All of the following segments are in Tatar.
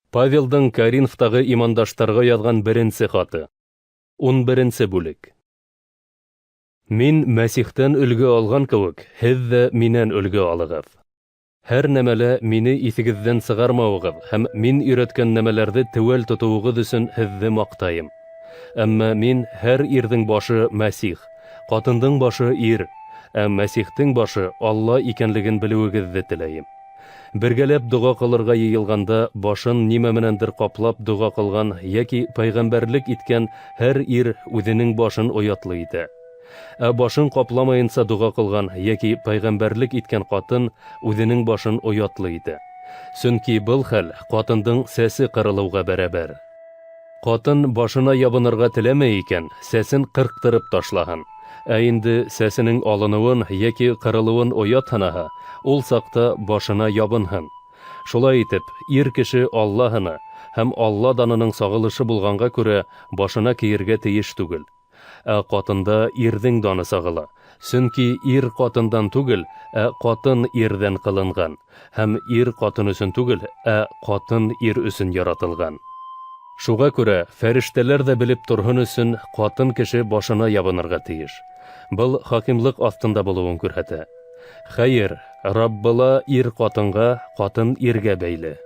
Павелдың Коринфтагы имандаштарга язган беренче хаты. 11 бүлек. Мин Мәсихтән өлге алган кебек, һез дә миннән өлге алыгыз. Һәр нәмәлә мине исегездән сыгармавыгыз һәм мин өйрәткән нәмәләрне тәвәл тотуыгыз өчен һезне мактайм. Әмма мин һәр ирнең башы Мәсих, катындың башы ир, Мәсихтең башы Алла икәнлеген белүегезне теләйм. Бергәләп дуга кылырга йыелганда башын нимә менәндер каплап дуга кылган яки пайгамбәрлек иткән һәр ир үзенең башын оятлы итә. Башын капламаенса дуга кылган яки пайгамбәрлек иткән катын үзенең башын оятлы итә. Чөнки был хәл катындың сәсе кырылуга бәрабәр. Катын башына ябынырга теләмәй икән, сәсен кырктырып ташлаган. Инде сәсенең алынуын яки кырылуын оят ханаһа, ул сакта башына ябынһын. Шулай итеп, ир кеше Аллаһына һәм Алла данының сагылышы булганга күрә башына киергә тиеш түгел. Катында ирнең даны сагыла. Чөнки ир катындан түгел, катын ирдән кылынган, һәм ир катын өчен түгел, катын ир өчен яратылган. Шуга күрә фәрештәләр дә белеп торһын өчен катын кеше башына ябынырга тиеш. Был хакимлык астында булуын күрһәтә. Хәер, Раббыла ир катынга, катын иргә бәйле.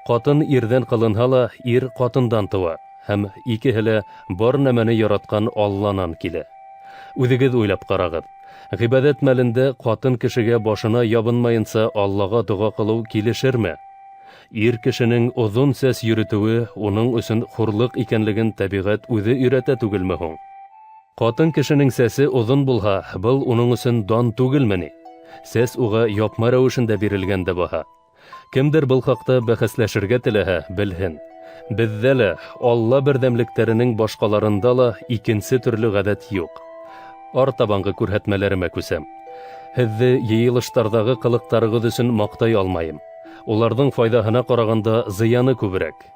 Катын ирдән кылынһа ла, ир катындан туа, һәм икеһе лә бар нәмәне яраткан Алланан килә. Үзегез уйлап карагыз. Гыйбадәт мәлендә катын кешегә башына ябынмаенса Аллага дуга кылу килешерме? Ир кешенең озын сәс йөртүе уның өчен хурлык икәнлеген табигать үзе өйрәтә түгелме һуң? Катын кешенең сәсе озын булһа, был уның өчен дан түгелмени? Сәс уга япма рәвешендә бирелгән дә баһа. Кемдер был хакта бәхәсләшергә теләһә, белһен. Бездә лә Алла бердәмлектәренең башкаларында ла икенче төрле гадәт юк. Артабанғы күрһәтмәләремә күсәм. Һезне йыелыштардагы кылыктарыгыз өчен мактай алмайым. Уларның файдаһына караганда зыяны күбрәк.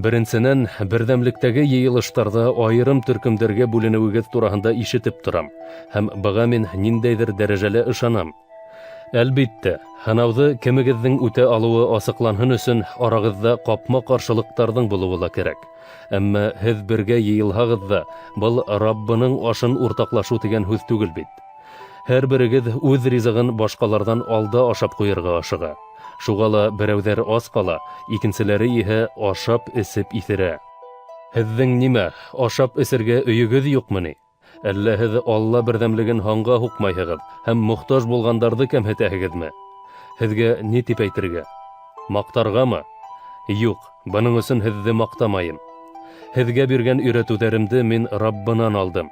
Беренченнән, бердәмлектәге йыелыштарда аерым төркемдәргә бүленүегез турында ишетеп торам, һәм быга мин ниндәйдер дәрәҗәле ышанам. Әлбиттә, һынауды кемегезнең үтә алуы асыкланһын өчен арагызда капма каршылыктарның булуы ла кирәк. Әмма һез бергә йыелһагыз да, был Раббының ашын уртаклашу дигән һүз түгел бит. Һәр берегез үз ризыгын башкалардан алда ашап куярга ашыга. Шуга ла берәүҙәр ас кала, икенселәре иһә ашап-эсеп иҫерә. Һеҙҙең нимә, ашап-эсергә өйөгөҙ юҡмы ни? Әллә һеҙ Алла берҙәмлеген һанға һуҡмайһығыҙ һәм мохтаж булғандарҙы кәмһетәһегеҙме? Һеҙгә ни тип әйтергә? Маҡтарғамы? Юҡ, бының өсөн һеҙҙе маҡтамайым. Һеҙгә биргән өйрәтеүҙәремде мин Раббынан алдым.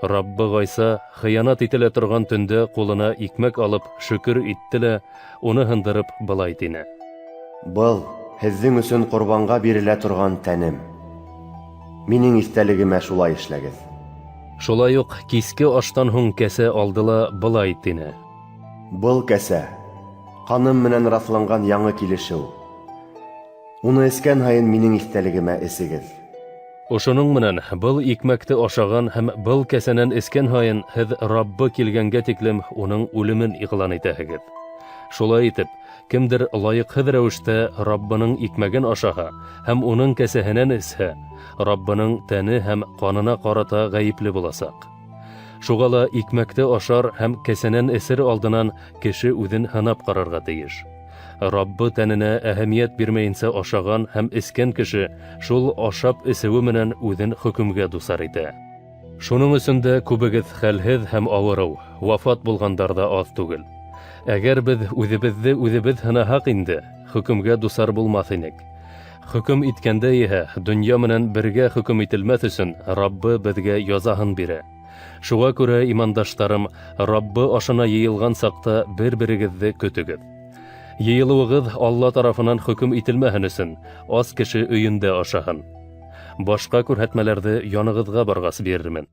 Раббы Ғайса хыянат ителә торган төндә ҡулына икмәк алып, шөкөр итте лә, уны һындырып былай тине. Был һеҙҙең өсөн ҡорбанға бирелә торган тәнем. Минең иҫтәлегемә шулай эшләгеҙ. Шулай уҡ киске аштан һуң кәсә алды ла былай тине. Был кәсә ҡаным менән раҫланған яңы килешеү. Уны эскән һайын минең иҫтәлегемә эсегеҙ. Ошоноң менән был икмәкте ашаған һәм был кәсәнән эскән һайын һеҙ Раббы килгәнгә тиклем уның үлемен иғлан итәһегеҙ. Шулай итеп, кемдер лайыҡһыҙ рәүештә Раббының икмәген ашаһа һәм уның кәсәһенән эсһә, Раббының тәне һәм ҡанына ҡарата ғәйепле буласаҡ. Шуға ла икмәкте ашар һәм кәсәнән эсер алдынан кеше үҙен һынап ҡарарға тейеш. Раббы тәненә әһәмиәт бирмәйенсә ашаған һәм эскән кеше шул ашап-эсеүе менән үҙен хөкөмгә дусар итә. Шуның өсөн дә күбегеҙ хәлһеҙ һәм ауырыу, вафат булғандар да аҙ түгел. Әгәр беҙ үҙебеҙҙе үҙебеҙ һынаһаҡ инде, хөкөмгә дусар булмаҫ инек. Хөкөм иткәндә иһә, донъя менән бергә хөкөм ителмәҫ өсөн Раббы беҙгә язаһын бирә. Шуға күрә, имандаштарым, Раббы ашына йыйылған саҡта бер-берегеҙҙе көтөгөҙ. Йыйылыуығыҙ Алла тарафынан хөкөм ителмәһен өсөн, ас кеше өйөндә ашаһын. Башҡа күрһәтмәләрҙе янығыҙға барғас бирермен.